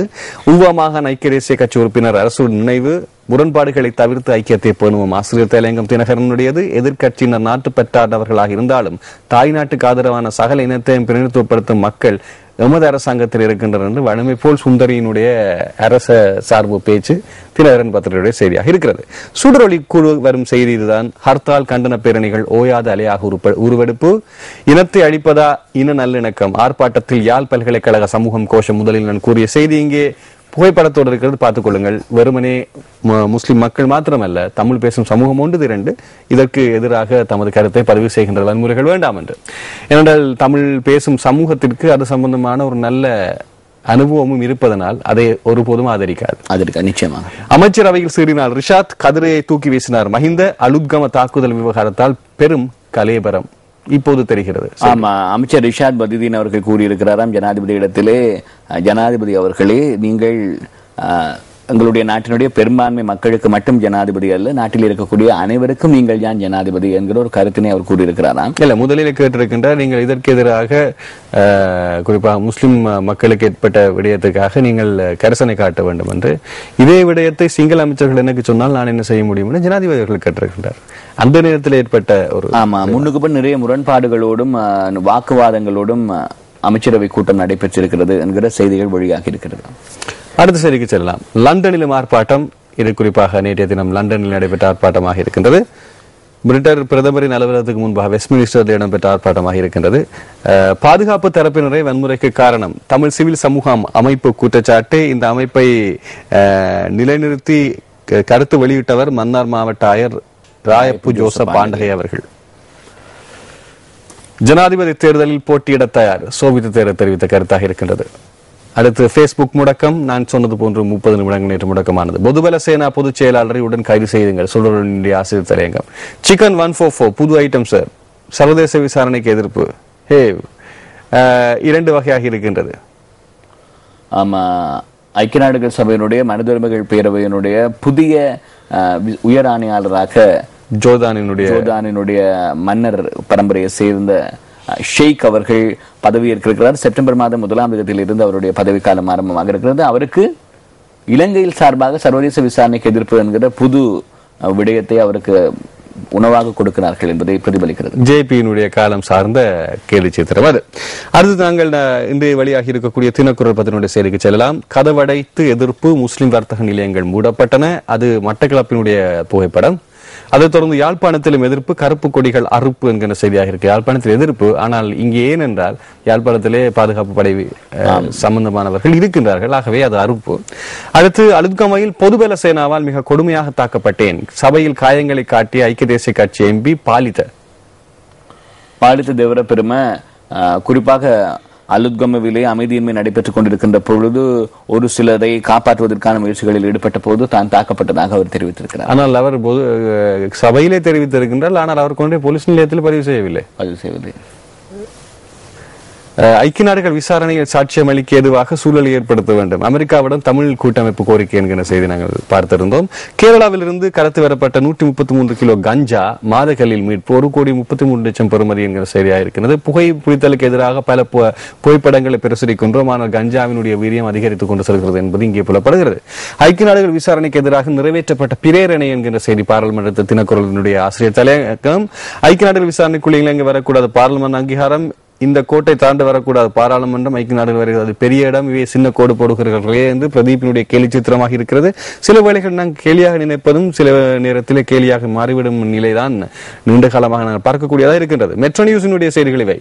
ஊவா மாகாண ஐக்கிய தேசிய கட்சி உறுப்பினர் அரசு நினைவு, முரண்பாடுகளை தவிர்த்து ஐக்கியத்தை பேணுவோம் ஆசிரியர் தலையங்கம் தினகரனுடையது. எதிர்கட்சியினர் நாட்டு பெற்றாதவர்களாக இருந்தாலும் தாய் நாட்டுக்கு ஆதரவான சகல இனத்தையும் பிரதிநிதித்துவப்படுத்தும் மக்கள் எமது அரசாங்கத்தில் இருக்கின்றனர் என்று வழமை போல் சுந்தரியினுடைய அரச சார்பு பேச்சு தினகரன் பத்திரிகையுடைய செய்தியாக இருக்கிறது. சுடரொளி குழு வரும் செய்தி இதுதான். ஹர்த்தால் கண்டன பேரணிகள் ஓயாத அலையாக உருவெடுப்பு, இனத்தை அழிப்பதா இன நல்லிணக்கம், ஆர்ப்பாட்டத்தில் யாழ் பல்கலைக்கழக சமூகம் கோஷம். முதலில் நான் கூறிய செய்தி இங்கே புகைப்படத்தோடு இருக்கிறது, பார்த்துக் கொள்ளுங்கள். வெறுமனே முஸ்லிம் மக்கள் மாத்திரமல்ல, தமிழ் பேசும் சமூகம் ஒன்று திரண்டு இதற்கு எதிராக தமது கருத்தை பதிவு செய்கின்ற வன்முறைகள் வேண்டாம் என்று. ஏனென்றால் தமிழ் பேசும் சமூகத்திற்கு அது சம்பந்தமான ஒரு நல்ல அனுபவமும் இருப்பதனால் அதை ஒருபோதும் ஆதரிக்காது. நிச்சயமாக அமைச்சரவையில் சீறினார் ரிஷாத், கதிரையை தூக்கி வீசினார் மஹிந்த. அலுத்கம தாக்குதல் விவகாரத்தால் பெரும் கலேபரம் இப்போது தெரிகிறது. ஆமா, அமைச்சர் ரிஷாத் பதிதீன் அவர்கள் கூறியிருக்கிறாராம் ஜனாதிபதி இடத்திலே, ஜனாதிபதி அவர்களே, நீங்கள் எங்களுடைய நாட்டினுடைய பெரும்பான்மை மக்களுக்கு மட்டும் ஜனாதிபதி அல்ல, நாட்டில் இருக்கக்கூடிய அனைவருக்கும் நீங்கள் தான் ஜனாதிபதி என்கிற ஒரு கருத்தினை அவர் கூறியிருக்கிறாராம். இல்ல, முதலில் கேட்டிருக்கின்றார், நீங்கள் இதற்கு எதிராக குறிப்பாக முஸ்லிம் மக்களுக்கு ஏற்பட்ட விடயத்துக்காக நீங்கள் கரிசனை காட்ட வேண்டும் என்று. இதே விடயத்தை சிங்கள அமைச்சர்கள் எனக்கு சொன்னால் நான் என்ன செய்ய முடியும் என்று ஜனாதிபதி அவர்கள் கேட்டிருக்கின்றார். அந்த நேரத்தில் ஏற்பட்ட ஒரு முன்னுக்கு பின் நிறைய முரண்பாடுகளோடும் வாக்குவாதங்களோடும் அமைச்சரவை கூட்டம் நடைபெற்றிருக்கிறது என்கிற செய்திகள் வெளியாகி இருக்கிறது. அடுத்த செய்திக்கு செல்லலாம். லண்டனிலும் ஆர்ப்பாட்டம். இது குறிப்பாக நேற்றைய தினம் லண்டனில் நடைபெற்ற ஆர்ப்பாட்டமாக இருக்கின்றது. பிரிட்டன் பிரதமரின் அலுவலகத்துக்கு முன்பாக வெஸ்ட்மினிஸ்டரில் இடம்பெற்ற ஆர்ப்பாட்டமாக இருக்கின்றது. பாதுகாப்பு தரப்பினரை வன்முறைக்கு காரணம் தமிழ் சிவில் சமூகம் அமைப்பு குற்றச்சாட்டு. இந்த அமைப்பை நிலைநிறுத்தி கருத்து வெளியிட்டவர் மன்னார் மாவட்ட ஆயர் ராயப்பு ஜோசப் பாண்டகை அவர்கள். ஜனாதிபதி தேர்தலில் போட்டியிட தயார், சோபித்து தேர்தல் தெரிவித்த கருத்தாக இருக்கின்றது. அடுத்து பேஸ்புக் முடக்கம். நான் சொன்னது போன்று 30 நிமிடங்கள் நேற்று முடக்கமானது. பொதுபல சேனா பொதுச் செயலாளரை உடன் கைது செய்யுங்கள், சொல்லுடைய ஆசிரியர் தலையங்கம். சிக்கன் 144 புது ஐட்டம் சார், சர்வதேச விசாரணைக்கு எதிர்ப்பு. 2 வகையாக இருக்கின்றது. ஆமா, ஐக்கிய நாடுகள் சபையினுடைய மனித உரிமைகள் பேரவையினுடைய புதிய உயர் ஆணையாளராக ஜோர்தானினுடைய மன்னர் பரம்பரையை சேர்ந்த ஷேக் அவர்கள் பதவியேற்றிருக்கிறார். செப்டம்பர் மாதம் 1ஆம் தேதியிலிருந்து அவருடைய பதவிக்காலம் ஆரம்பமாக இருக்கிறது. அவருக்கு இலங்கையில் சார்பாக சர்வதேச விசாரணைக்கு எதிர்ப்பு என்கிற புது விடயத்தை அவருக்கு உணவாக கொடுக்கிறார்கள் என்பதை பிரதிபலிக்கிறது. ஜேபியினுடைய காலம் சார்ந்த கேலி சித்திரம் அது. அடுத்து நாங்கள் இன்றைய வழியாக இருக்கக்கூடிய தினக்குரல் பத்தினுடைய செய்திக்கு செல்லலாம். கதவடைத்து எதிர்ப்பு, முஸ்லிம் வர்த்தக நிலையங்கள் மூடப்பட்டன. அது மட்டக்களப்பினுடைய புகைப்படம். அதைத் தொடர்ந்து யாழ்ப்பாணத்திலும் எதிர்ப்பு, கருப்பு கொடிகள் அறுப்பு என்கிற செய்தியாக இருக்கு. யாழ்ப்பாணத்தில் எதிர்ப்பு, ஆனால் இங்கே ஏனென்றால் யாழ்ப்பாணத்திலே பாதுகாப்பு படை சம்பந்தமானவர்கள் இருக்கின்றார்கள், ஆகவே அது அறுப்பு. அடுத்து அலுத்கமையில் பொதுபல சேனாவால் மிக கொடுமையாக தாக்கப்பட்டேன், சபையில் காயங்களை காட்டிய ஐக்கிய தேசிய கட்சி எம்பி பாலித தேவர பெருமை. குறிப்பாக அலுத்கமவிலே அமைதியின்மை நடைபெற்றுக் கொண்டிருக்கின்ற பொழுது ஒரு சிலரை காப்பாற்றுவதற்கான முயற்சிகளில் ஈடுபட்ட போது தான் தாக்கப்பட்டதாக அவர் தெரிவித்திருக்கிறார். ஆனால் அவர் சபையிலே தெரிவித்திருக்கின்றார், ஆனால் அவர் கொண்டே போலீஸ் நிலையத்தில் பதிவு செய்யவில்லை. ஐக்கிய நாடுகள் விசாரணையில் சாட்சியம் அளிக்க ஏதுவாக சூழலை ஏற்படுத்த வேண்டும், அமெரிக்காவிடம் தமிழ் கூட்டமைப்பு கோரிக்கை என்கிற செய்தி நாங்கள் பார்த்திருந்தோம். கேரளாவில் இருந்து கடத்தி வரப்பட்ட 133 கிலோ கஞ்சா மாதகளில் மீட்பு, 1,33,00,000 பெறுமதி என்கிற செய்தியாக இருக்கிறது. புகை பிடித்தலுக்கு எதிராக பல புகைப்படங்களை பிரசுரிக்கின்றோம், ஆனால் கஞ்சாவினுடைய வீரியம் அதிகரித்துக் கொண்டு செல்கிறது என்பது இங்கே புலப்படுகிறது. ஐக்கிய நாடுகள் விசாரணைக்கு எதிராக நிறைவேற்றப்பட்ட பிரேரணை என்கிற செய்தி பாராளுமன்ற தினக்குரலினுடைய ஆசிரியர் தலையங்கம். ஐக்கிய நாடுகள் விசாரணைக்குள்ள இலங்கை வரக்கூடாது, பாராளுமன்ற அங்கீகாரம், இந்த கோட்டை தாண்டு வரக்கூடாது, பாராளுமன்றம் ஐக்கிய நாடுகள் வருகிறது, பெரிய இடம், இவை சின்ன கோடு போடுகிறார்களே என்று பிரதீபினுடைய கேலி சித்திரமாக இருக்கிறது. சில வேளைகள் நாங்கள் கேலியாக நினைப்பதும் சில நேரத்தில் கேலியாக மாறிவிடும் நிலைதான் நீண்ட காலமாக நாங்கள் பார்க்கக்கூடியதாக இருக்கின்றது. மெட்ரோ நியூஸினுடைய செய்திகள் இவை.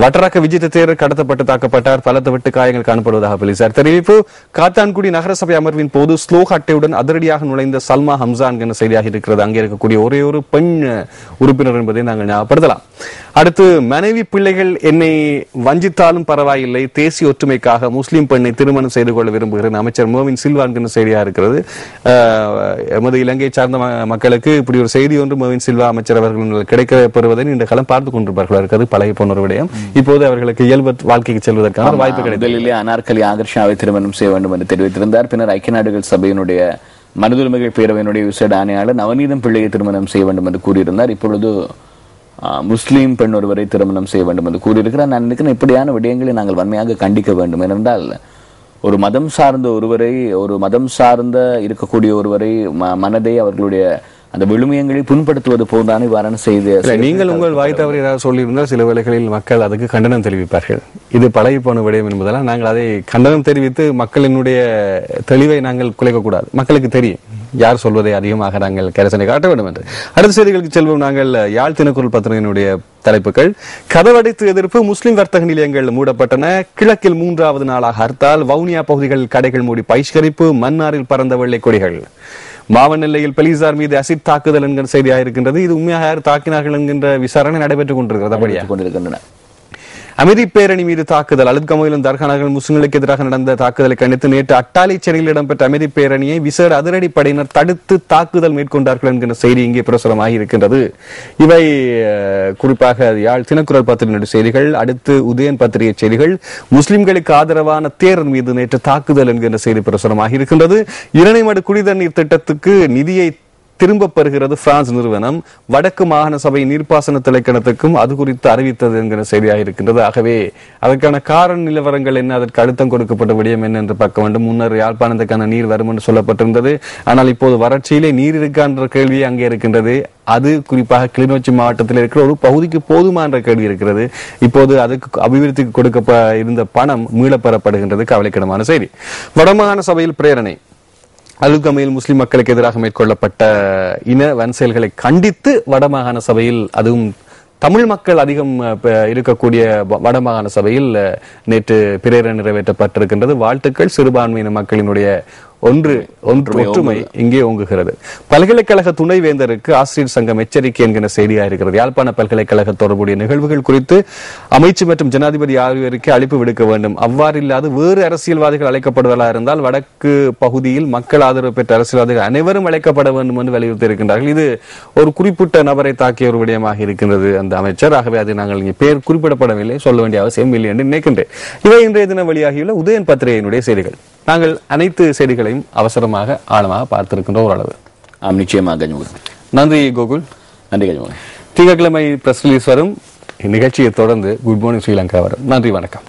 வட்டராக்க விஜித்த தேரர் கடத்தப்பட்டு தாக்கப்பட்டார், பலத்த வெட்டு காயங்கள் காணப்படுவதாக போலீசார் தெரிவிப்பு. காத்தான்குடி நகரசபை அமர்வின் போது ஸ்லோக் அட்டையுடன் அதிரடியாக நுழைந்த சல்மா ஹம்சான் என்ற செய்தியாக இருக்கிறது. அங்கே இருக்கக்கூடிய ஒரே ஒரு பெண் உறுப்பினர் என்பதை நாங்கள் ஞாபகப்படுத்தலாம். அடுத்து மனைவி பிள்ளைகள் என்னை வஞ்சித்தாலும் பரவாயில்லை, தேசிய ஒற்றுமைக்காக முஸ்லிம் பெண்ணை திருமணம் செய்து கொள்ள விரும்புகிறேன், அமைச்சர் மோவின் சில்வா என்கிற செய்தியா இருக்கிறது. எமது இலங்கை சார்ந்த மக்களுக்கு இப்படி ஒரு செய்தி ஒன்று மோவின் சில்வா அமைச்சர் அவர்கள் கிடைக்க பெறுவதை இந்த காலம் பார்த்துக் கொண்டிருப்பார்கள் இருக்கிறது. பழகி போன ஒரு விடயம். இப்போது அவர்களுக்கு இயல்பு வாழ்க்கைக்கு செல்வதற்கான வாய்ப்பு கிடைத்தது. அனார்கலி ஆகர்ஷாவை திருமணம் செய்ய வேண்டும் என்று தெரிவித்திருந்தார். பின்னர் ஐக்கிய நாடுகள் சபையினுடைய மனிதுரிமைகள் பேரவையினுடைய விசேட ஆணையாளர் நவநீதம் பிள்ளையை திருமணம் செய்ய வேண்டும் என்று கூறியிருந்தார். இப்பொழுது முஸ்லீம் பெண் ஒருவரை திருமணம் செய்ய வேண்டும் என்று கூறியிருக்கிறார். நான் நினைக்கிறேன் இப்படியான விடயங்களை நாங்கள் வன்மையாக கண்டிக்க வேண்டும். ஏனென்றால் ஒரு மதம் சார்ந்த ஒருவரை, ஒரு மதம் சார்ந்த இருக்கக்கூடிய ஒருவரை மனதை அவர்களுடைய அந்த விழுமியங்களை புண்படுத்துவது போன்றான இவ்வாறான செய்தி. நீங்கள் உங்கள் வாய் தவறு ஏதாவது சொல்லியிருந்தால் சில வேளைகளில் மக்கள் அதுக்கு கண்டனம் தெரிவிப்பார்கள். இது பழகி போன விடயம் என்பதெல்லாம் நாங்கள் அதை கண்டனம் தெரிவித்து மக்களினுடைய தெளிவை நாங்கள் குலைக்கக்கூடாது. மக்களுக்கு தெரியும் யார் சொல்வதை அதிகமாக நாங்கள் கரிசனை காட்ட வேண்டும் என்று. அடுத்த செய்திகளுக்கு செல்வோம். நாங்கள் யாழ் தினக்குரல் பத்திரிகையினுடைய தலைப்புகள். கதவடைத்து எதிர்ப்பு, முஸ்லிம் வர்த்தக நிலையங்கள் மூடப்பட்டன, கிழக்கில் 3வது நாளாக ஹர்த்தால், வவுனியா பகுதிகளில் கடைகள் மூடி பகிஷ்கரிப்பு, மன்னாரில் பறந்த வெள்ளை கொடிகள், மாவனெல்லையில் போலீசார் மீது அசிட் தாக்குதல் என்கிற செய்தியாக இருக்கின்றது. இது உண்மையாக யார் தாக்கினார்கள் என்கின்ற விசாரணை நடைபெற்றுக் கொண்டிருக்கிறது. அமைதி பேரணி மீது தாக்குதல், அலுத்கமையிலும் தர்கானர்கள் முஸ்லிம்களுக்கு எதிராக நடந்த தாக்குதலை கண்டித்து நேற்று அட்டாளி சிறையில் இடம்பெற்ற அமைதி பேரணியை விசேட அதிரடி படையினர் தடுத்து தாக்குதல் மேற்கொண்டார்கள் என்கிற செய்தி இங்கே பிரசுரமாக இருக்கின்றது. இவை குறிப்பாக யாழ் தினக்குரல் பத்திரிகையினுடைய செய்திகள். அடுத்து உதயன் பத்திரிகை செய்திகள். முஸ்லிம்களுக்கு ஆதரவான தேரர் மீது நேற்று தாக்குதல் என்கிற செய்தி பிரசுரமாக இருக்கின்றது. இரணைமடு குடிதண்ணீர் திட்டத்துக்கு நிதியை திரும்ப பெறுகிறது பிரான்ஸ் நிறுவனம், வடக்கு மாகாண சபை நீர்ப்பாசன திணைக்களத்துக்கும் அது குறித்து அறிவித்தது என்கிற செய்தியாக இருக்கின்றது. ஆகவே அதற்கான காரண நிலவரங்கள் என்ன, அதற்கு அழுத்தம் கொடுக்கப்பட்ட விடயம் என்ன என்று பார்க்க வேண்டும். முன்னர் யாழ்ப்பாணத்துக்கான நீர் வரும் என்று சொல்லப்பட்டிருந்தது. ஆனால் இப்போது வறட்சியிலே நீர் இருக்கான்ற கேள்வி அங்கே இருக்கின்றது. அது குறிப்பாக கிளிநொச்சி மாவட்டத்தில் இருக்கிற ஒரு பகுதிக்கு போதுமா என்ற கேள்வி இருக்கிறது. இப்போது அதுக்கு அபிவிருத்திக்கு கொடுக்க இருந்த பணம் மீளப்பெறப்படுகின்றது. கவலைக்கிடமான செய்தி. வடமாகாண சபையில் பிரேரணை, அலுத்கமையில் முஸ்லிம் மக்களுக்கு எதிராக மேற்கொள்ளப்பட்ட இன வன்செயல்களை கண்டித்து வடமாகாண சபையில், அதுவும் தமிழ் மக்கள் அதிகம் இருக்கக்கூடிய வடமாகாண சபையில் நேற்று பிரேரணை நிறைவேற்றப்பட்டிருக்கின்றது. வாழ்த்துக்கள். சிறுபான்மையின மக்களினுடைய ஒற்றுமை இங்கே ஓங்குகிறது. பல்கலைக்கழக துணைவேந்தருக்கு ஆசிரியர் சங்கம் எச்சரிக்கை என்கிற செய்தியாக இருக்கிறது. யாழ்ப்பாண பல்கலைக்கழக தொடர்புடைய நிகழ்வுகள் குறித்து அமைச்சு மற்றும் ஜனாதிபதி ஆகியோருக்கு அழைப்பு விடுக்க வேண்டும். அவ்வாறில்லாது வேறு அரசியல்வாதிகள் அழைக்கப்படுவதாக இருந்தால் வடக்கு பகுதியில் மக்கள் ஆதரவு பெற்ற அரசியல்வாதிகள் அனைவரும் அழைக்கப்பட வேண்டும் என்று வலியுறுத்தி இருக்கின்றார்கள். இது ஒரு குறிப்பிட்ட நபரை தாக்கிய ஒரு விடயமாக இருக்கின்றது அந்த அமைச்சர். ஆகவே அது நாங்கள் இங்கே பேர் குறிப்பிடப்படவில்லை, சொல்ல வேண்டிய அவசியம் இல்லை என்று நினைக்கின்றேன். இவை இன்றைய தினம் வெளியாகியுள்ள உதயன் பத்திரிகையினுடைய செய்திகள். நாங்கள் அனைத்து செய்திகளையும் அவசரமாக ஆழமாக பார்த்திருக்கின்ற ஓரளவு. நிச்சயமாக. நன்றி கோகுல். நன்றி கஜமோகன். திங்கட்கிழமை பிரஸ் ரிலீஸ் வரும். இந்நிகழ்ச்சியை தொடர்ந்து குட் மார்னிங் ஸ்ரீலங்கா வரும். நன்றி, வணக்கம்.